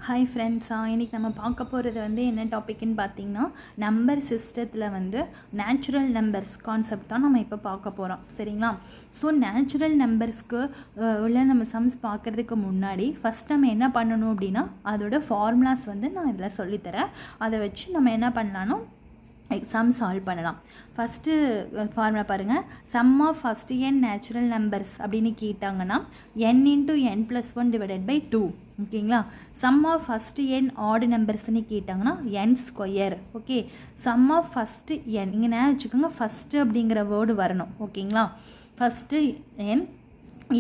Hi ஃப்ரெண்ட்ஸா, இன்றைக்கி நம்ம பார்க்க போகிறது வந்து என்ன டாபிக்னு பார்த்திங்கன்னா, நம்பர் சிஸ்டத்தில் வந்து நேச்சுரல் நம்பர்ஸ் கான்செப்ட் தான் நம்ம இப்போ பார்க்க போகிறோம். சரிங்களா? ஸோ நேச்சுரல் நம்பர்ஸ்க்கு உள்ள நம்ம சம்ஸ் பார்க்குறதுக்கு முன்னாடி ஃபஸ்ட் நம்ம என்ன பண்ணணும் அப்படின்னா, அதோட ஃபார்முலாஸ் வந்து நான் இதில் சொல்லித்தரேன். அதை வச்சு நம்ம என்ன பண்ணலான்னா சம் சால்வ் பண்ணலாம். ஃபஸ்ட்டு ஃபார்முலா பாருங்கள். Sum of first n natural numbers அப்படின்னு கேட்டாங்கன்னா n into n + 1 divided by 2. ஓகேங்களா? Sum of first n odd நம்பர்ஸ்ன்னு கேட்டாங்கன்னா n². Okay, sum of first n இங்கே என்ன வச்சுக்கோங்க, ஃபஸ்ட்டு அப்படிங்கிற வேர்டு வரணும். ஓகேங்களா? ஃபஸ்ட்டு என்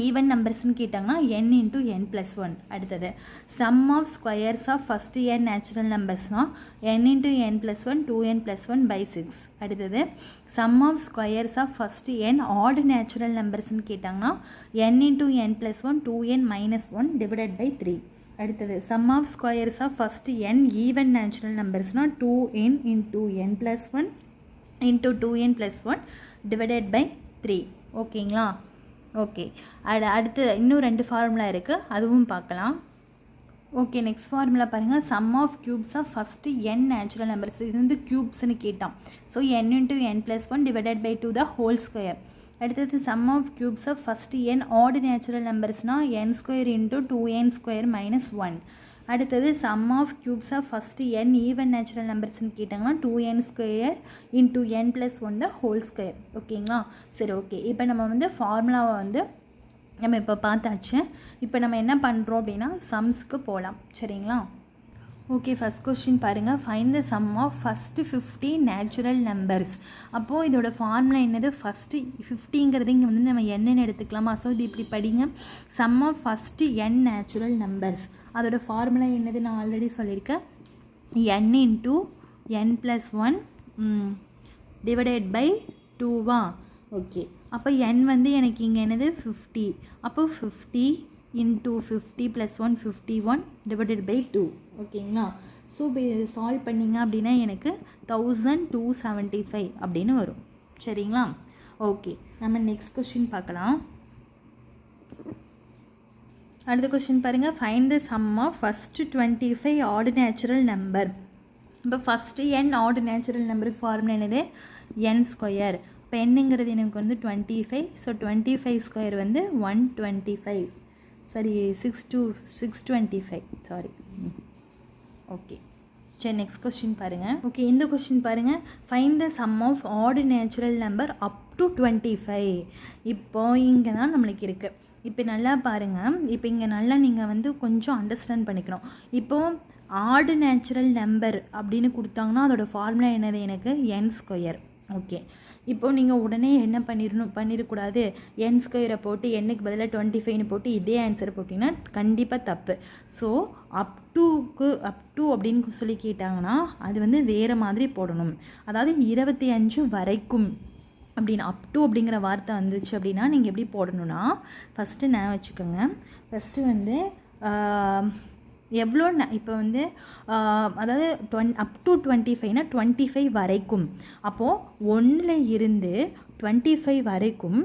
ஈவன் நம்பர்ஸ்ன்னு கேட்டாங்கன்னா n இன்ட்டு n + 1. அடுத்தது sum of squares of first n natural நம்பர்ஸ்னால் n into n + 1 2n + 1 by 6. அடுத்தது sum of squares of first n odd natural நம்பர்ஸ்ன்னு கேட்டாங்கன்னா n into n + 1 2n - 1 divided by 3. அடுத்தது sum of squares of first n even natural நம்பர்ஸ்னால் 2n into n + 1 into 2n + 1 divided by 3. ஓகேங்களா? Okay, அடுத்து இன்னும் 2 formula இருக்குது, அதுவும் பார்க்கலாம். ஓகே, நெக்ஸ்ட் ஃபார்முலா பாருங்கள். Sum of cubes of first n natural numbers, இது வந்து க்யூப்ஸ்ன்னு கேட்டான். So n into n + 1 divided by 2 the whole square. அடுத்தது sum of cubes of first n odd natural நம்பர்ஸ்னால் n² இன்ட்டு 2n² - 1. அடுத்தது sum of cubes of first n even natural நம்பர்ஸ்ன்னு கேட்டாங்கன்னா 2n² into n + 1 the whole square. ஓகேங்களா? சரி, okay. இப்போ நம்ம வந்து ஃபார்முலாவை வந்து நம்ம இப்போ பார்த்தாச்சு. இப்போ நம்ம என்ன பண்ணுறோம் அப்படின்னா சம்ஸ்க்கு போகலாம். சரிங்களா? ஓகே, ஃபஸ்ட் கொஸ்டின் பாருங்கள். Find the sum of first 50 natural numbers. அப்போது இதோட ஃபார்முலா என்னது? ஃபஸ்ட்டு 50ங்கிறது இங்கே வந்து நம்ம என்னென்னு எடுத்துக்கலாமா? ஸோ இது இப்படி படிங்க. Sum of first n natural numbers, அதோட ஃபார்முலா என்னது நான் ஆல்ரெடி சொல்லியிருக்கேன். n into n + 1 divided by 2வா? ஓகே, அப்போ n வந்து எனக்கு இங்கே என்னது 50. அப்போ 50 இன்ட்டு 50 + 1 51 டிவைடட் பை 2. ஓகேங்களா? ஸோ இப்போ இது சால்வ் பண்ணிங்க அப்படின்னா எனக்கு 1275 அப்படின்னு வரும். சரிங்களா? ஓகே, நம்ம நெக்ஸ்ட் கொஸ்டின் பார்க்கலாம். அடுத்த கொஸ்டின் பாருங்கள். Find the sum of first 25 odd natural number. இப்போ ஃபஸ்ட்டு n ஆட் நேச்சுரல் நம்பருக்கு ஃபார்முலா என்னது? n². இப்போ என்னங்கிறது எனக்கு வந்து 25. ஸோ 25² வந்து 125. சரி, 625. சாரி. ஓகே, சரி, நெக்ஸ்ட் கொஸ்டின் பாருங்கள். ஓகே, இந்த கொஸ்டின் பாருங்கள். Find the sum of odd natural number up to 25. இப்போ இங்கே தான் நம்மளுக்கு இருக்குது. இப்போ நல்லா பாருங்கள். இப்போ இங்கே நல்லா நீங்கள் வந்து கொஞ்சம் அண்டர்ஸ்டாண்ட் பண்ணிக்கணும். இப்போது ஆட் நேச்சுரல் நம்பர் அப்படின்னு கொடுத்தாங்கன்னா அதோட ஃபார்முலா என்னது? எனக்கு n². ஓகே, இப்போது நீங்கள் உடனே என்ன பண்ணிடக்கூடாது, n² போட்டு என்னுக்கு பதிலாக 25ன்னு போட்டு இதே ஆன்சர் போட்டிங்கன்னா கண்டிப்பாக தப்பு. ஸோ அப் டு அப்படின்னு சொல்லி கேட்டாங்கன்னா அது வந்து வேறு மாதிரி போடணும். அதாவது 25 வரைக்கும் அப்படின்னு அப் டு அப்படிங்கிற வார்த்தை வந்துச்சு அப்படின்னா நீங்கள் எப்படி போடணும்னா, ஃபஸ்ட்டு நான் வச்சுக்கோங்க. ஃபஸ்ட்டு வந்து எவ்வளோ இப்போ வந்து அதாவது அப் டு 25னா 25 வரைக்கும். அப்போது 1ல் இருந்து 25 வரைக்கும்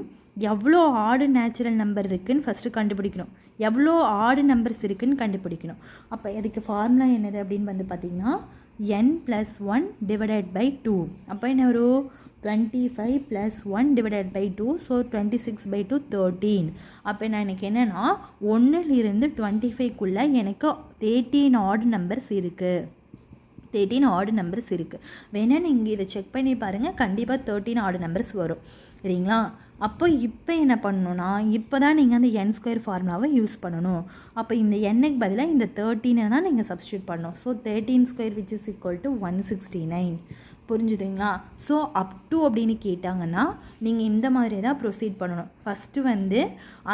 எவ்வளோ ஆடு நேச்சுரல் நம்பர் இருக்குதுன்னு ஃபஸ்ட்டு கண்டுபிடிக்கணும். எவ்வளோ ஆடு நம்பர்ஸ் இருக்குதுன்னு கண்டுபிடிக்கணும். அப்போ அதுக்கு ஃபார்முலா என்னது அப்படின்னு வந்து பார்த்திங்கன்னா n + 1 டிவைடட் பை 2. அப்போ என்ன வரும்? 25 + 1 டிவைடட் பை 2. ஸோ 26/2 13. அப்போ நான் எனக்கு என்னென்னா 1ல் இருந்து 25க்குள்ளே எனக்கு 13 ஆட் நம்பர்ஸ் இருக்குது. 13 ஆட் நம்பர்ஸ் இருக்குது. வேணால் நீங்கள் இதை செக் பண்ணி பாருங்கள், கண்டிப்பாக 13 ஆட் நம்பர்ஸ் வரும். சரிங்களா? அப்போ இப்போ என்ன பண்ணணுன்னா, இப்போ தான் நீங்கள் அந்த n² ஃபார்முலாவை யூஸ் பண்ணணும். அப்போ இந்த n-க்கு பதிலாக இந்த 13 தான் நீங்கள் சப்ஸ்டியூட் பண்ணணும். So 13² which is equal to 169. புரிஞ்சுதுங்களா? ஸோ அப் டு அப்படின்னு கேட்டாங்கன்னா நீங்கள் இந்த மாதிரி தான் ப்ரொசீட் பண்ணணும். ஃபஸ்ட்டு வந்து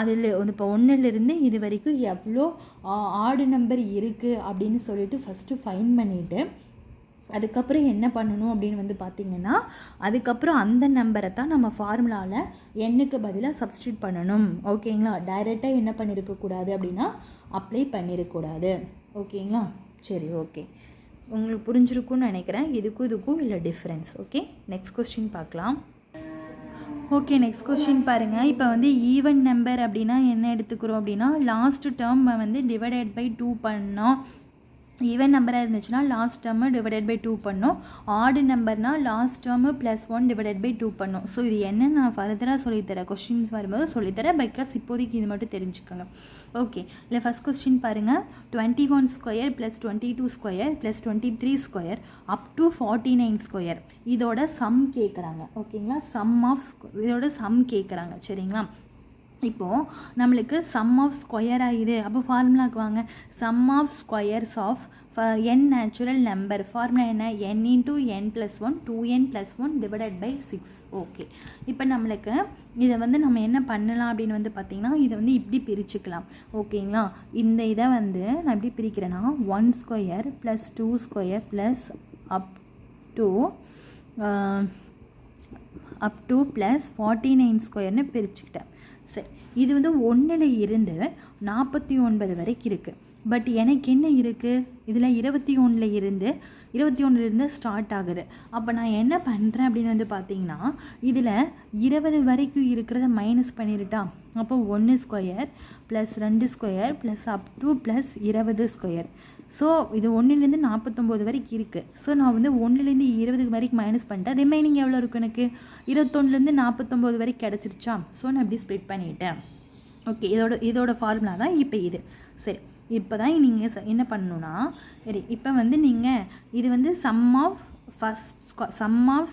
அதில் இப்போ 1லேருந்து இது வரைக்கும் எவ்வளோ ஆடு நம்பர் இருக்குது அப்படின்னு சொல்லிட்டு ஃபஸ்ட்டு ஃபைன் பண்ணிவிட்டு அதுக்கப்புறம் என்ன பண்ணணும் அப்படின்னு வந்து பார்த்திங்கன்னா, அதுக்கப்புறம் அந்த நம்பரை தான் நம்ம ஃபார்முலாவில் n-க்கு பதிலாக சப்ஸ்டியூட் பண்ணணும். ஓகேங்களா? டைரெக்டாக என்ன பண்ணியிருக்கக்கூடாது அப்படின்னா அப்ளை பண்ணியிருக்கக்கூடாது. ஓகேங்களா? சரி, ஓகே, உங்களுக்கு புரிஞ்சிருக்குன்னு நினைக்கிறேன். இதுக்கும் இல்லை டிஃப்ரென்ஸ். ஓகே, நெக்ஸ்ட் கொஸ்டின் பார்க்கலாம். ஓகே, நெக்ஸ்ட் கொஸ்டின் பாருங்கள். இப்போ வந்து ஈவன் நம்பர் அப்படின்னா என்ன எடுத்துக்கிறோம் அப்படின்னா லாஸ்ட் டேர்ம் வந்து டிவைடட் பை 2 பண்ணோம் ஈவன் நம்பராக இருந்துச்சுன்னா லாஸ்ட் டேர்மு டிவைடட் பை 2 பண்ணும். ஆடு நம்பர்னால் லாஸ்ட் டேர்மு +1 டிவைடட் பை 2 பண்ணும். ஸோ இது என்ன நான் ஃபர்தராக சொல்லித்தரேன், கொஸ்டின்ஸ் வரும்போது சொல்லித்தரேன். பிகாஸ் இப்போதைக்கு இது மட்டும் தெரிஞ்சுக்கோங்க. ஓகே, இல்லை ஃபஸ்ட் கொஸ்டின் பாருங்கள். 21 square + 22 square + 23 square up to 49 square இதோட சம் கேட்குறாங்க. ஓகேங்களா, இதோட சம் கேட்குறாங்க. சரிங்களா, இப்போது நம்மளுக்கு சம் ஆஃப் ஸ்கொயர் ஆகுது. அப்போ ஃபார்முலாக்கு வாங்க. Sum of squares of n natural number formula என்ன, n × n + 1 2n + 1 divided by 6. Okay, இப்போ நம்மளுக்கு இதை வந்து நம்ம என்ன பண்ணலாம் அப்படின்னு வந்து பார்த்திங்கன்னா, இதை வந்து இப்படி பிரிச்சுக்கலாம். ஓகேங்களா, இந்த இதை வந்து நான் எப்படி பிரிக்கிறேன்னா 1 square + 2 square plus up to plus 49 ஸ்கொயர்னு பிரிச்சுக்கிட்டேன். சரி, இது வந்து 1ல் இருந்து 49 வரைக்கும் இருக்குது. பட் எனக்கு என்ன இருக்குது, இதில் 21 ஸ்டார்ட் ஆகுது. அப்போ நான் என்ன பண்ணுறேன் அப்படின்னு வந்து பார்த்திங்கன்னா, இதில் 20 வரைக்கும் இருக்கிறத மைனஸ் பண்ணிருட்டா. அப்போ 1 square + 2 square plus up to plus 20 square. So இது 1லேருந்து 49 வரைக்கும் இருக்குது. ஸோ நான் வந்து 1லேருந்து 20 வரைக்கும் மைனஸ் பண்ணிட்டேன். ரிமைனிங் எவ்வளோ இருக்கும் எனக்கு, 21லேருந்து 49 வரைக்கும் கிடச்சிருச்சா. ஸோ நான் இப்படி ஸ்ப்ளிட் பண்ணிட்டேன். ஓகே, இதோட ஃபார்முலா தான் இப்போ இது. சரி, இப்போ தான் நீங்கள் என்ன பண்ணணுன்னா, சரி இப்போ வந்து நீங்கள் இது வந்து sum of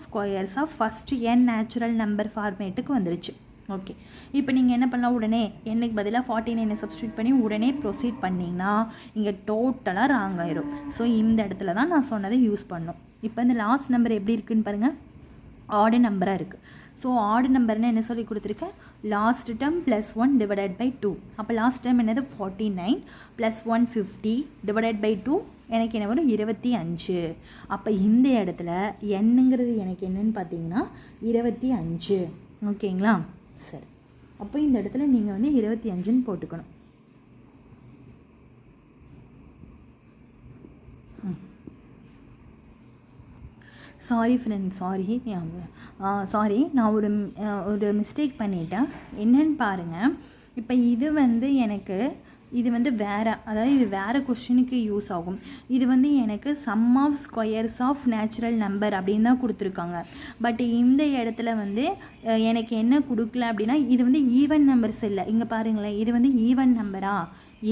squares of first n natural number ஃபார்மேட்டுக்கு வந்துருச்சு. ஓகே, இப்போ நீங்கள் என்ன பண்ணலாம், உடனே என்னுக்கு பதிலாக 49 சப்ஸ்டியூட் பண்ணி உடனே ப்ரொசீட் பண்ணிங்கன்னா இங்கே டோட்டலாக ராங் ஆயிரும். ஸோ இந்த இடத்துல தான் நான் சொன்னதை யூஸ் பண்ணணும். இப்போ இந்த லாஸ்ட் நம்பர் எப்படி இருக்குதுன்னு பாருங்கள், ஆடு நம்பராக இருக்குது. ஸோ ஆடு நம்பர்னு என்ன சொல்லி கொடுத்துருக்கேன், லாஸ்ட் டேர்ம் +1 டிவைடட் பை 2. அப்போ லாஸ்ட் டைம் என்னது 49 + 150 டிவைடட் பை 2 எனக்கு என்ன வரும் 25. அப்போ இந்த இடத்துல என்னங்கிறது எனக்கு என்னன்னு பார்த்தீங்கன்னா 25. ஓகேங்களா, சரி, அப்போ இந்த இடத்துல நீங்கள் வந்து 25ன்னு போட்டுக்கணும். சாரி ஃப்ரெண்ட், சாரி நான் ஒரு மிஸ்டேக் பண்ணிட்டேன். என்னன்னு பாருங்கள், இப்போ இது வந்து எனக்கு இது வந்து வேறு, அதாவது இது வேறு கொஸ்டினுக்கு யூஸ் ஆகும். இது வந்து எனக்கு sum of squares of natural number அப்படின்னு தான் கொடுத்துருக்காங்க. பட் இந்த இடத்துல வந்து எனக்கு என்ன கொடுக்கல அப்படின்னா, இது வந்து ஈவன் நம்பர்ஸ் இல்லை. இங்கே பாருங்களேன், இது வந்து ஈவன் நம்பரா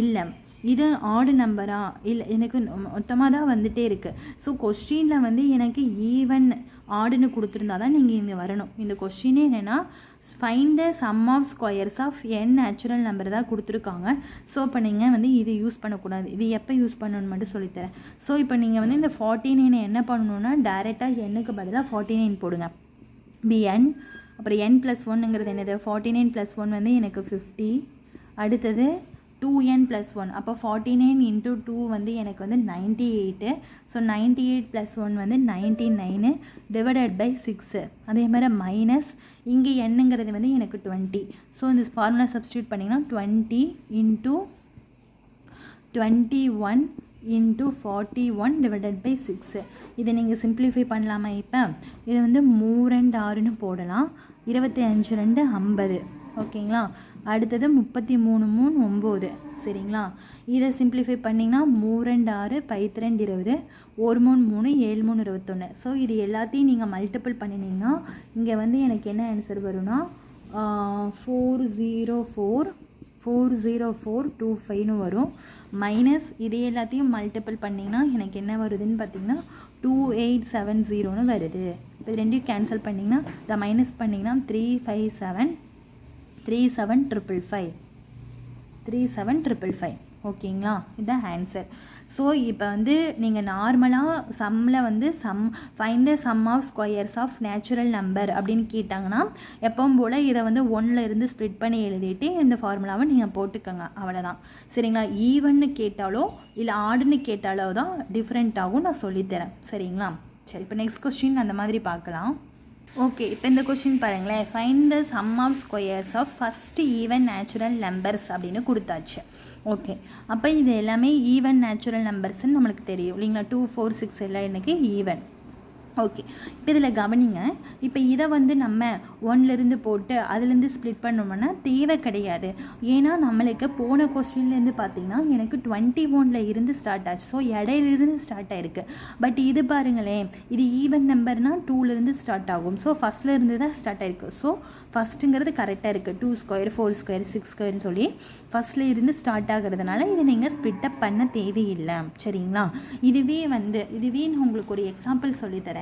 இல்லை, இது ஆடு நம்பரா இல்லை, எனக்கு மொத்தமாக தான் வந்துகிட்டே இருக்குது. ஸோ கொஸ்டினில் வந்து எனக்கு ஈவன் ஆடுன்னு கொடுத்துருந்தா தான் நீங்கள் இங்கே வரணும். இந்த கொஸ்டினே என்னென்னா find the sum of squares of n natural number தான் கொடுத்துருக்காங்க. ஸோ இப்போ நீங்கள் வந்து இது யூஸ் பண்ணக்கூடாது. இது எப்போ யூஸ் பண்ணணும்னு மட்டும் சொல்லித்தரேன். ஸோ இப்போ நீங்கள் வந்து இந்த 49 என்ன பண்ணணுன்னா, டைரெக்டாக n-க்கு பதிலாக 49 போடுங்க. bn அப்புறம் n + 1ங்கிறது என்னது, 49 + 1 வந்து எனக்கு 50. அடுத்தது 2n + 1, அப்போ 49 × 2 வந்து எனக்கு வந்து 98. ஸோ 98 + 1 வந்து 99 டிவைடட் பை 6. அதே மாதிரி மைனஸ் இங்கே என்னங்கிறது வந்து எனக்கு 20. ஸோ இந்த ஃபார்முலா சப்ஸ்டியூட் பண்ணிங்கன்னா 20 × 21 × 41 டிவைடட் பை 6. இதை நீங்கள் சிம்பிளிஃபை பண்ணலாமா? இப்போ இதை வந்து 3 2 6ன்னு போடலாம். 25 2 50. ஓகேங்களா, அடுத்தது 33 3 9. சரிங்களா, இதை சிம்பிளிஃபை பண்ணிங்கன்னா 3 2 6 5 2 20 1 3 3 7 3 21. ஸோ இது எல்லாத்தையும் நீங்கள் மல்டிபிள் பண்ணினீங்கன்னா இங்கே வந்து எனக்கு என்ன ஆன்சர் வரும்னா 40425 வரும். மைனஸ் இது எல்லாத்தையும் மல்டிபிள் பண்ணிங்கன்னா எனக்கு என்ன வருதுன்னு பார்த்தீங்கன்னா 2870 வருது. இப்போ ரெண்டையும் கேன்சல் பண்ணிங்கன்னா இதை மைனஸ் பண்ணிங்கன்னா 357 ஓகேங்களா, இதுதான் ஆன்சர். ஸோ இப்போ வந்து நீங்கள் நார்மலாக சம்மில் வந்து find the sum of squares of natural number அப்படின்னு கேட்டாங்கன்னா எப்பவும் போல் இதை வந்து 1ல் இருந்து ஸ்ப்ளிட் பண்ணி எழுதிட்டு இந்த ஃபார்முலாவை நீங்கள் போட்டுக்கோங்க, அவ்வளோதான். சரிங்களா, ஈவன்னு கேட்டாலோ இல்லை ஆடுன்னு கேட்டாலோ தான் டிஃப்ரெண்ட் ஆகும், நான் சொல்லித்தரேன். சரிங்களா, சரி, இப்போ நெக்ஸ்ட் கொஸ்டின் அந்த மாதிரி பார்க்கலாம். ஓகே, இப்போ இந்த கொஸ்டின் பாருங்களேன். Find the sum of squares of first even natural numbers அப்படின்னு கொடுத்தாச்சு. ஓகே, அப்போ இது எல்லாமே ஈவன் நேச்சுரல் நம்பர்ஸ்ன்னு நம்மளுக்கு தெரியும் இல்லைங்களா. 2 4 6 எல்லாம் எனக்கு ஈவன். ஓகே, இப்போ இதில் கவனிங்க. இப்போ இதை வந்து நம்ம 1லேருந்து போட்டு அதுலேருந்து ஸ்ப்ளிட் பண்ணோம்னா தேவை கிடையாது. ஏன்னா நம்மளுக்கு போன கொஸ்டின்லேருந்து பார்த்தீங்கன்னா எனக்கு 21ல் இருந்து ஸ்டார்ட் ஆச்சு. ஸோ இடையிலிருந்து ஸ்டார்ட் ஆகிருக்கு. பட் இது பாருங்களேன், இது ஈவன் நம்பர்னால் 2லேருந்து ஸ்டார்ட் ஆகும். ஸோ ஃபஸ்ட்டில் இருந்து தான் ஸ்டார்ட் ஆகிருக்கு. ஸோ ஃபஸ்ட்டுங்கிறது கரெக்டாக இருக்குது. 2 ஸ்கொயர் 4 ஸ்கொயர் 6 ஸ்கொயர்னு சொல்லி ஃபஸ்ட்டில் இருந்து ஸ்டார்ட் ஆகிறதுனால இதை நீங்கள் ஸ்ப்ளிட்டப் பண்ண தேவையில்லை. சரிங்களா? இதுவே நான் உங்களுக்கு ஒரு எக்ஸாம்பிள் சொல்லித்தரேன்.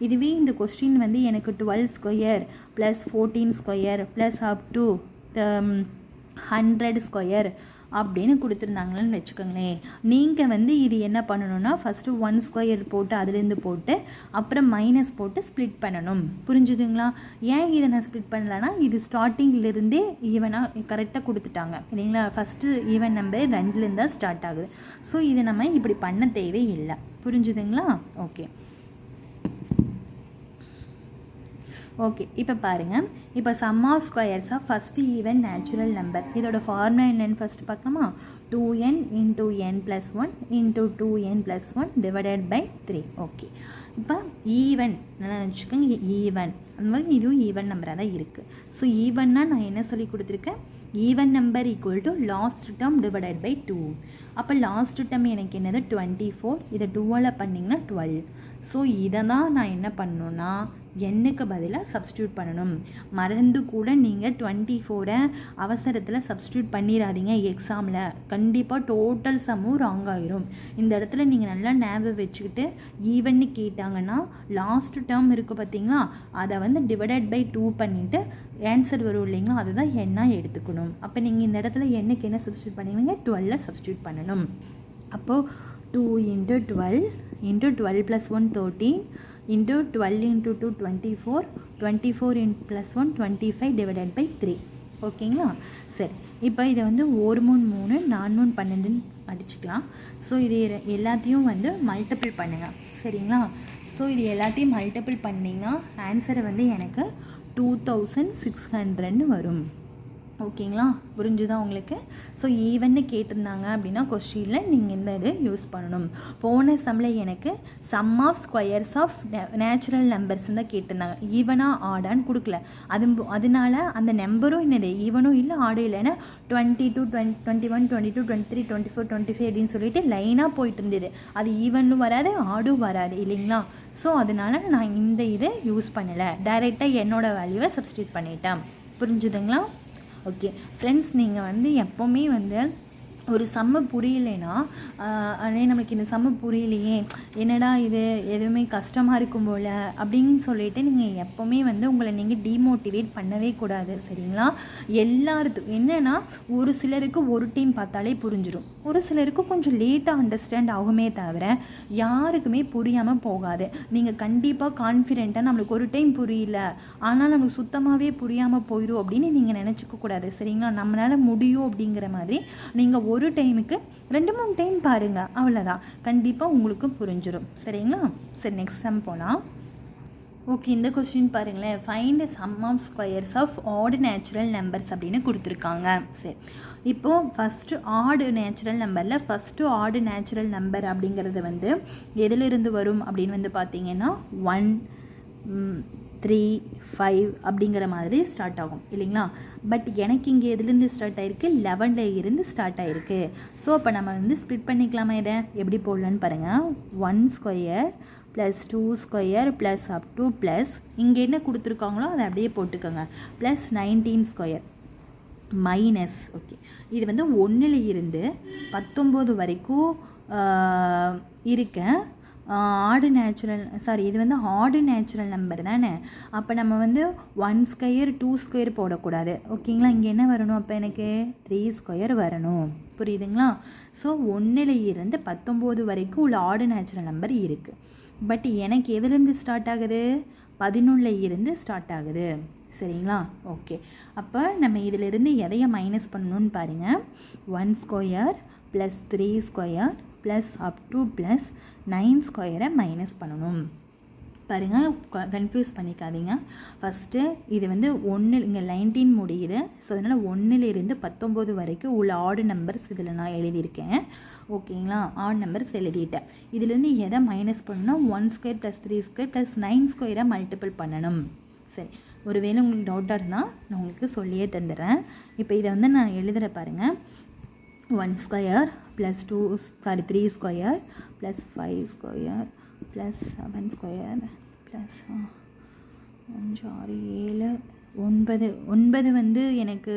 இதுவே இந்த கொஸ்டின் வந்து எனக்கு 12 square plus 14 square plus up to 100 square அப்படின்னு கொடுத்துருந்தாங்களேன்னு வச்சுக்கோங்களேன். நீங்கள் வந்து இது என்ன பண்ணணும்னா ஃபஸ்ட்டு 1 ஸ்கொயர் போட்டு அதுலேருந்து போட்டு அப்புறம் மைனஸ் போட்டு ஸ்ப்ளிட் பண்ணணும். புரிஞ்சுதுங்களா? ஏன் இதை நான் ஸ்ப்ளிட் பண்ணலன்னா இது ஸ்டார்டிங்கிலிருந்தே ஈவனாக கரெக்டாக கொடுத்துட்டாங்க இல்லைங்களா? ஃபஸ்ட்டு ஈவன் நம்பர் 2லேருந்து தான் ஸ்டார்ட் ஆகுது. ஸோ இதை நம்ம இப்படி பண்ண தேவையில்லை. புரிஞ்சுதுங்களா? ஓகே, இப்போ பாருங்கள். இப்போ sum of squares of first even natural number இதோட ஃபார்முலா என்னென்னு ஃபஸ்ட்டு பார்க்கலாமா? 2n into n plus 1 into 2n plus 1 divided by 3. Okay, இப்போ ஈவன் நல்லா நினச்சிக்கோங்க. ஈவன் அந்த மாதிரி இதுவும் ஈவன் நம்பராக தான் இருக்குது. ஸோ ஈவன்னா நான் என்ன சொல்லி கொடுத்துருக்கேன்? Even number equal to last term divided by 2. அப்போ லாஸ்ட் டேர்ம் எனக்கு என்னது 24. இதை 2ஆல் பண்ணிங்கன்னா 12. ஸோ இதை தான் நான் என்ன பண்ணணுன்னா எண்ணுக்கு பதிலாக சப்ஸ்டியூட் பண்ணணும். மறந்து கூட நீங்கள் 24 அவசரத்தில் சப்ஸ்டியூட் பண்ணிடாதீங்க. எக்ஸாமில் கண்டிப்பாக டோட்டல் சம்மும் ராங் ஆகிரும். இந்த இடத்துல நீங்கள் நல்லா ஞாபகம் வச்சுக்கிட்டு ஈவன்னு கேட்டாங்கன்னா லாஸ்ட் டேர்ம் இருக்குது பார்த்தீங்களா, அதை வந்து டிவைடட் பை 2 பண்ணிவிட்டு ஆன்சர் வரும் இல்லைங்களா, அதுதான் எண்ணாக எடுத்துக்கணும். அப்போ நீங்கள் இந்த இடத்துல எண்ணுக்கு என்ன சப்ஸ்டியூட் பண்ணுவீங்க? 12 சப்ஸ்டியூட் பண்ணணும். அப்போது 2 into 12 into 12 plus 1 13 into 12 into 2 24 24 plus 1 25 divided by 3. ஓகேங்களா? சரி, இப்போ இதை வந்து 1 3 3 4 3 12 அடிச்சுக்கலாம். ஸோ இது எல்லாத்தையும் வந்து மல்டிபிள் பண்ணுங்கள். சரிங்களா? ஸோ இது எல்லாத்தையும் மல்டிபிள் பண்ணிங்கன்னா ஆன்சரை வந்து எனக்கு 2600 வரும். ஓகேங்களா? புரிஞ்சுதான் உங்களுக்கு? ஸோ ஈவன்னு கேட்டிருந்தாங்க அப்படின்னா கொஸ்டினில் நீங்கள் இந்த இது யூஸ் பண்ணணும். போன சம்மில் எனக்கு sum of squares of natural numbers தான் கேட்டிருந்தாங்க. ஈவனாக ஆடான்னு கொடுக்கல. அதனால அந்த நம்பரும் என்னது ஈவனும் இல்லை ஆடும் இல்லைன்னா 22 21 22 23 24 25 அப்படின்னு சொல்லிட்டு லைனாக போயிட்டு இருந்தது. அது ஈவனும் வராது ஆடும் வராது இல்லைங்களா? ஸோ அதனால் நான் இந்த இதை யூஸ் பண்ணலை. டைரெக்டாக என்னோடய வேல்யூவை சப்ஸ்டியூட் பண்ணிட்டேன். புரிஞ்சுதுங்களா? ஓகே ஃப்ரெண்ட்ஸ், நீங்கள் வந்து எப்போவுமே வந்து ஒரு சம்ம புரியலைன்னா நம்மளுக்கு இந்த சம்ம புரியலையே, என்னடா இது எதுவுமே கஷ்டமாக இருக்கும் போல் அப்படின்னு சொல்லிட்டு நீங்கள் எப்போவுமே வந்து உங்களை நீங்கள் டிமோட்டிவேட் பண்ணவே கூடாது. சரிங்களா? எல்லாத்துக்கும் என்னென்னா ஒரு சிலருக்கு ஒரு டைம் பார்த்தாலே புரிஞ்சிடும், ஒரு சிலருக்கு கொஞ்சம் லேட்டாக அண்டர்ஸ்டாண்ட் ஆகுமே தவிர யாருக்குமே புரியாமல் போகாது. நீங்கள் கண்டிப்பாக கான்ஃபிடென்ட்டாக நம்மளுக்கு ஒரு டைம் புரியல ஆனால் நம்மளுக்கு சுத்தமாகவே புரியாமல் போயிடும் அப்படின்னு நீங்கள் நினச்சிக்க கூடாது. சரிங்களா? நம்மளால் முடியும் அப்படிங்கிற மாதிரி நீங்கள் ஒரு டைமுக்கு 2-3 டைம் பாருங்கள், அவ்வளோதான். கண்டிப்பாக உங்களுக்கு புரிஞ்சிடும். சரிங்களா? சரி, நெக்ஸ்ட் சம் போகலாம். ஓகே, இந்த கொஸ்டின் பாருங்களேன். Find sum of squares of odd natural numbers அப்படின்னு கொடுத்துருக்காங்க. சரி, இப்போது ஃபஸ்ட்டு ஆடு நேச்சுரல் நம்பரில் ஃபஸ்ட்டு ஆடு நேச்சுரல் நம்பர் அப்படிங்கிறது வந்து எதிலிருந்து வரும் அப்படின்னு வந்து பார்த்தீங்கன்னா 1 3 5 அப்படிங்கிற மாதிரி ஸ்டார்ட் ஆகும் இல்லைங்களா? பட் எனக்கு இங்கே எதுலேருந்து ஸ்டார்ட் ஆகிருக்கு? 11ல் இருந்து ஸ்டார்ட் ஆகிருக்கு. ஸோ அப்போ நம்ம வந்து ஸ்ப்ளிட் பண்ணிக்கலாமா? இதை எப்படி போடலான்னு பாருங்கள். 1 square plus 2 square plus up to plus இங்கே என்ன கொடுத்துருக்காங்களோ அதை அப்படியே போட்டுக்கோங்க ப்ளஸ் 19 ஸ்கொயர் மைனஸ். ஓகே, இது வந்து 1ல் இருந்து 19 வரைக்கும் இருக்க ஆடு நேச்சுரல் இது வந்து ஆடு நேச்சுரல் நம்பர் தானே. அப்போ நம்ம வந்து 1 ஸ்கொயர் 2 ஸ்கொயர் போடக்கூடாது. ஓகேங்களா? இங்கே என்ன வரணும்? அப்போ எனக்கு 3 ஸ்கொயர் வரணும். புரியுதுங்களா? ஸோ 1ல் இருந்து 19 வரைக்கும் உள்ள ஆடு நேச்சுரல் நம்பர் இருக்குது. பட் எனக்கு எதுலேருந்து ஸ்டார்ட் ஆகுது? 11ல் இருந்து ஸ்டார்ட் ஆகுது. சரிங்களா? ஓகே, அப்போ நம்ம இதிலிருந்து எதையை மைனஸ் பண்ணணும்னு பாருங்கள். 1 square plus 3 square plus up to plus 9 ஸ்கொயரை மைனஸ் பண்ணணும். பாருங்கள், கன்ஃபியூஸ் பண்ணிக்காதீங்க. ஃபஸ்ட்டு இது வந்து 1 இங்கே 19 முடியுது. ஸோ அதனால் 1ல் இருந்து 19 வரைக்கும் உள்ள ஆடு நம்பர்ஸ் இதில் நான் எழுதியிருக்கேன். ஓகேங்களா. ஆட் நம்பர்ஸ் எழுதிட்டேன். இதுலேருந்து எதை மைனஸ் பண்ணணும், 1 ஸ்கொயர் ப்ளஸ் 3 ஸ்கொயர் ப்ளஸ் 9 ஸ்கொயரை மல்டிபிள் பண்ணணும். சரி, ஒருவேளை உங்களுக்கு டவுட்டாக இருந்தால் நான் உங்களுக்கு சொல்லியே தந்துடுறேன். இப்போ இதை வந்து நான் எழுதுகிற பாருங்கள். 1 square plus 3 square plus 5 square plus 7 square plus 5 6 7 9 வந்து எனக்கு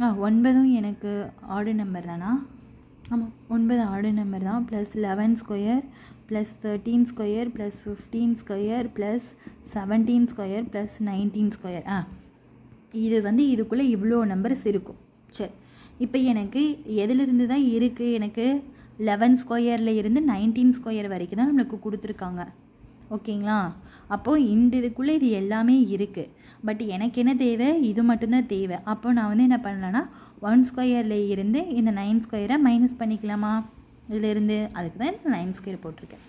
9ம் எனக்கு ஆடு நம்பர் தானா? ஆமாம், 9 ஆடு நம்பர் தான். Plus 11 square plus 13 square plus 15 square plus 17 square plus 19 square. இது வந்து இதுக்குள்ளே இவ்வளோ நம்பர்ஸ் இருக்கும். சரி, இப்போ எனக்கு எதிலிருந்து தான் இருக்குது, எனக்கு 11 ஸ்கொயரில் இருந்து 19 ஸ்கொயர் வரைக்கும் தான் நம்மளுக்கு கொடுத்துருக்காங்க. ஓகேங்களா. அப்போது இந்த இதுக்குள்ளே இது எல்லாமே இருக்குது. பட் எனக்கு என்ன தேவை, இது மட்டும்தான் தேவை. அப்போ நான் வந்து என்ன பண்ணலான்னா 1 ஸ்கொயரில் இருந்து இந்த 9 ஸ்கொயரை மைனஸ் பண்ணிக்கலாமா இதிலேருந்து? அதுக்கு தான் இந்த 9 ஸ்கொயர் போட்டிருக்கேன்.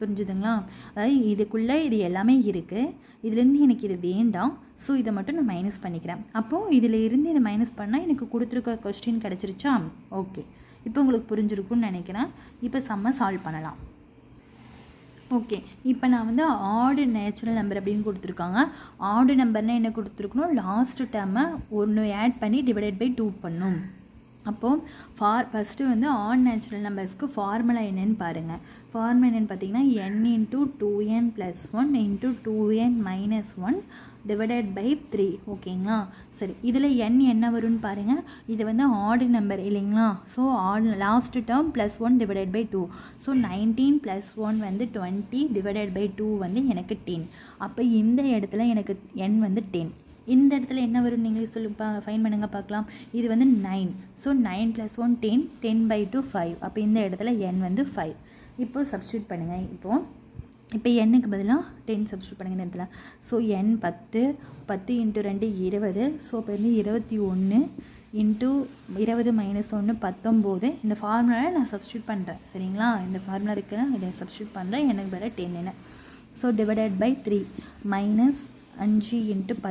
புரிஞ்சுதுங்களா. அதாவது இதுக்குள்ளே இது எல்லாமே இருக்குது, இதுலேருந்து எனக்கு இது வேண்டாம். ஸோ இதை மட்டும் நான் மைனஸ் பண்ணிக்கிறேன். அப்போது இதில் இருந்து இதை மைனஸ் பண்ணால் எனக்கு கொடுத்துருக்க கொஸ்டின் கிடச்சிருச்சா? ஓகே, இப்போ உங்களுக்கு புரிஞ்சிருக்குன்னு நினைக்கிறேன். இப்போ சம்மை சால்வ் பண்ணலாம். ஓகே, இப்போ நான் வந்து ஆடு நேச்சுரல் நம்பர் அப்படின்னு கொடுத்துருக்காங்க. ஆடு நம்பர்னால் என்ன கொடுத்துருக்கணும், லாஸ்ட் டேர்மை ஒன்று ஆட் பண்ணி டிவைடட் பை 2 பண்ணும். அப்போது ஃபஸ்ட்டு வந்து ஆட் நேச்சுரல் நம்பர்ஸ்க்கு ஃபார்முலா என்னன்னு பாருங்கள். ஃபார்முலா என்னென்னு பார்த்தீங்கன்னா n × 2n + 1 × 2n - 1 divided by 3. ஓகேங்களா. சரி, இதில் n என்ன வரும்னு பாருங்கள். இது வந்து ஆடு நம்பர் இல்லைங்களா. So last term +1 divided by 2. So 19 + 1 வந்து 20 டிவைடட் பை 2 வந்து எனக்கு 10. அப்போ இந்த இடத்துல எனக்கு n வந்து 10. இந்த இடத்துல என்ன வரும் நீங்களே ஃபைன் பண்ணுங்க பார்க்கலாம். இது வந்து 9. ஸோ 9 + 1 10, 10/2 5. அப்போ இந்த இடத்துல n வந்து 5. இப்போ சப்ஸ்டியூட் பண்ணுங்கள். இப்போ n-க்கு பதிலாக 10 சப்ஸ்டியூட் பண்ணுங்கள் இந்த இடத்துல. So n 10, 10 × 2 20. ஸோ இப்போ வந்து 21 × 20 - 1 19. இந்த ஃபார்முலாவை நான் சப்ஸ்டியூட் பண்ணுறேன். சரிங்களா. இந்த ஃபார்முலா இருக்குன்னா இதை சப்ஸ்டியூட் பண்ணுறேன். எனக்கு பதிலாக 10 ஸோ டிவைடட் பை 3 -5 ×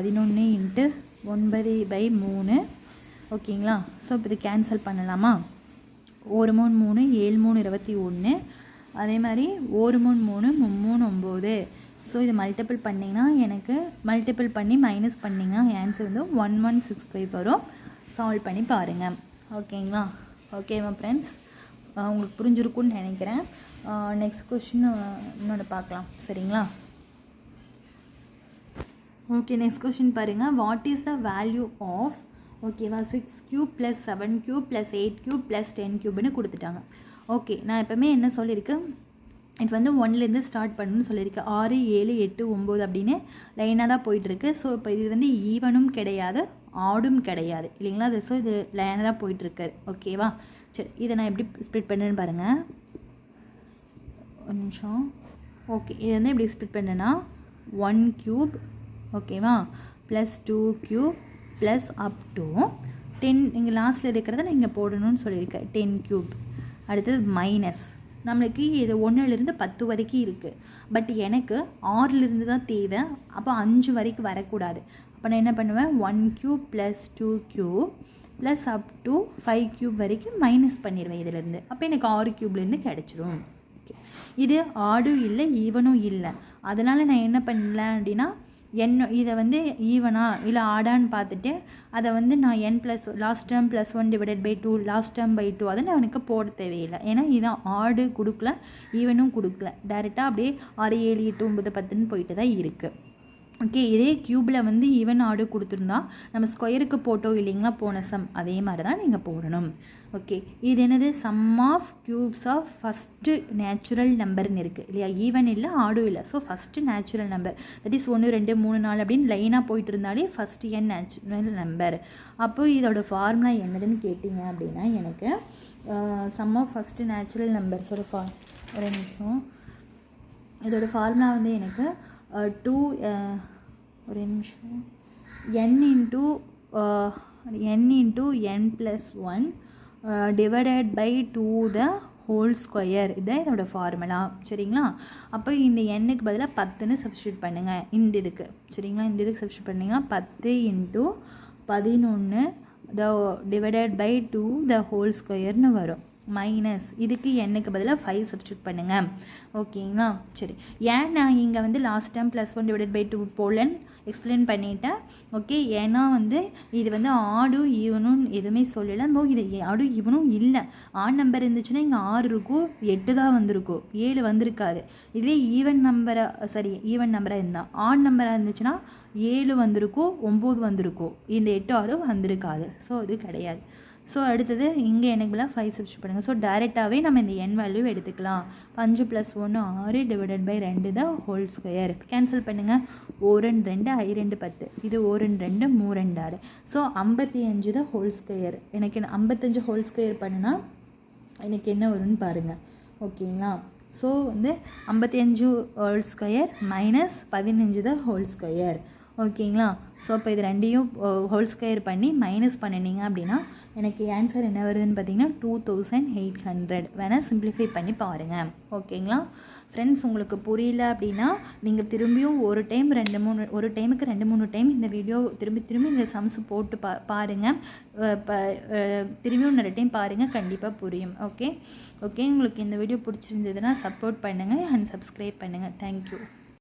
11 × 9/3. ஓகேங்களா. ஸோ இப்போ இது கேன்சல் பண்ணலாமா? 1 3 3 7 3 21. அதே மாதிரி 1 3 3 3 9. ஸோ இது மல்டிபிள் பண்ணிங்கன்னா எனக்கு மல்டிபிள் பண்ணி மைனஸ் பண்ணிங்கன்னா ஆன்சர் வந்து 1165 வரும். சால்வ் பண்ணி பாருங்கள். ஓகேங்களா. ஓகேவா ஃப்ரெண்ட்ஸ், உங்களுக்கு புரிஞ்சிருக்குன்னு நினைக்கிறேன். நெக்ஸ்ட் கொஸ்டின் இன்னொன்று பார்க்கலாம். சரிங்களா. ஓகே, நெக்ஸ்ட் கொஸ்டின் பாருங்கள். What is the value of ஓகேவா 6³ + 7³ + 8³ + 10³ கொடுத்துட்டாங்க. ஓகே, நான் எப்போவுமே என்ன சொல்லியிருக்கேன், இது வந்து 1லேருந்து ஸ்டார்ட் பண்ணணும்னு சொல்லியிருக்கேன். 6 7 8 9 அப்படின்னு லைனாக தான் போயிட்டுருக்கு. ஸோ இப்போ இது வந்து ஈவனும் கிடையாது ஆடும் கிடையாது இல்லைங்களா. அது ஸோ இது லைனாக தான் போயிட்டுருக்கு. ஓகேவா. சரி, இதை நான் எப்படி ஸ்ப்ளிட் பண்ணுறேன்னு பாருங்கள். ஒரு நிமிஷம். ஓகே, இது வந்து எப்படி ஸ்ப்ளிட் பண்ணேன்னா 1³ ஓகேவா +2³ ப்ளஸ் அப் டு 10. இங்கே லாஸ்ட்டில் இருக்கிறத நான் இங்கே போடணும்னு சொல்லியிருக்கேன். 10³ அடுத்தது மைனஸ். நம்மளுக்கு இது 1லேருந்து 10 வரைக்கும் இருக்குது. பட் எனக்கு 6லேருந்து தான் தேவை. அப்போ 5 வரைக்கும் வரக்கூடாது. அப்போ நான் என்ன பண்ணுவேன், 1³ + 2³ ப்ளஸ் அப் டு 5³ வரைக்கும் மைனஸ் பண்ணிடுவேன் இதிலேருந்து. அப்போ எனக்கு 6³ கிடச்சிரும். ஓகே, இது ஆடும் இல்லை ஈவனும் இல்லை. அதனால் நான் என்ன பண்ணல அப்படின்னா இதை வந்து ஈவனா இல்லை ஆடான்னு பார்த்துட்டு அதை வந்து நான் last term +1 divided by 2 last term by 2 அதை நான் எனக்கு போட தேவையில்லை. ஏன்னா இதான் ஆடு கொடுக்கல ஈவனும் கொடுக்கல. டேரெக்டாக அப்படியே 6 7 8 9 10ன்னு போயிட்டு தான் இருக்குது. ஓகே, இதே க்யூப்பில் வந்து ஈவன் ஆடு கொடுத்துருந்தா நம்ம ஸ்கொயருக்கு போட்டோம் இல்லைங்களா போன சம், அதே மாதிரி தான் நீங்கள் போடணும். ஓகே, இது என்னது sum of cubes of first natural நம்பர்னு இருக்குது இல்லையா. ஈவன் இல்லை ஆடும் இல்லை. So first natural number that is 1 2 3 4 அப்படின்னு லைனாக போயிட்டு இருந்தாலே ஃபஸ்ட்டு என் நேச்சுரல் நம்பர். அப்போது இதோட ஃபார்முலா என்னதுன்னு கேட்டிங்க அப்படின்னா எனக்கு சம் ஆஃப் ஃபஸ்ட்டு நேச்சுரல் நம்பர்ஸோட ஒரு நிமிஷம். இதோட ஃபார்முலா வந்து எனக்கு 2 ஒரு நிமிஷம் n × n + 1 divided by 2 the whole square. இதுதான் இதோட ஃபார்முலா. சரிங்களா. அப்போ இந்த n-க்கு பதிலாக 10ன்னு சப்ஸ்டியூட் பண்ணுங்கள் இந்த இதுக்கு. சரிங்களா. இந்த இதுக்கு சப்ஸ்டியூட் பண்ணிங்கன்னா 10 × 11 த டிவைடட் பை 2 த ஹோல் ஸ்கொயர்னு வரும். மைனஸ் இதுக்கு எண்ணுக்கு பதிலாக 5 சப்ஸ்டியூட் பண்ணுங்கள். ஓகேங்களா? சரி, ஏன் நான் இங்கே வந்து லாஸ்ட் டைம் +1/2 போலன்னு எக்ஸ்பிளைன் பண்ணிட்டேன். ஓகே, ஏன்னா வந்து இது வந்து ஆடும் ஈவனும் எதுவுமே சொல்லலை. இது ஆடும் ஈவனும் இல்லை. ஆட் நம்பர் இருந்துச்சுன்னா இங்கே 6 இருக்கும், 8 தான் வந்திருக்கும், 7 வந்திருக்காது. இதுவே ஈவன் நம்பராக இருந்தால் ஆட் நம்பராக இருந்துச்சுன்னா 7 வந்திருக்கும், 9 வந்திருக்கும், இந்த 8 6 வந்திருக்காது. ஸோ இது கிடையாது. ஸோ அடுத்தது இங்கே எனக்கு பதிலாக 5 சப்ஸ்டியூட் பண்ணுங்கள். ஸோ டைரெக்டாகவே நம்ம இந்த என் வேல்யூ எடுத்துக்கலாம். 5 + 1 6 / 2 தான் ஹோல் ஸ்கொயர். கேன்சல் பண்ணுங்கள். 1 2 2 I 2 10, இது 1 2 3 2 6. ஸோ 55 தான் ஹோல் ஸ்கொயர். எனக்கு 55 ஹோல் ஸ்கொயர் பண்ணுனா எனக்கு என்ன வரும்னு பாருங்கள். ஓகேங்களா? ஸோ வந்து 55 ஹோல் ஸ்கொயர் மைனஸ் 15 தான் ஹோல் ஸ்கொயர். ஓகேங்களா? ஸோ இப்போ இது ரெண்டையும் ஹோல் ஸ்கொயர் பண்ணி மைனஸ் பண்ணினீங்க அப்படின்னா எனக்கு ஆன்சர் என்ன வருதுன்னு பார்த்தீங்கன்னா 2800. வேணால் சிம்பிளிஃபை பண்ணி பாருங்கள். ஓகேங்களா ஃப்ரெண்ட்ஸ்? உங்களுக்கு புரியல அப்படின்னா நீங்கள் திரும்பியும் ஒரு டைமுக்கு 2-3 டைம் இந்த வீடியோ திரும்பி இந்த சம்ஸ் போட்டு பாருங்கள். திரும்பியும் நிறைய டைம் பாருங்கள், கண்டிப்பாக புரியும். ஓகே, உங்களுக்கு இந்த வீடியோ பிடிச்சிருந்ததுன்னா சப்போர்ட் பண்ணுங்கள் அண்ட் சப்ஸ்கிரைப் பண்ணுங்கள். தேங்க்யூ.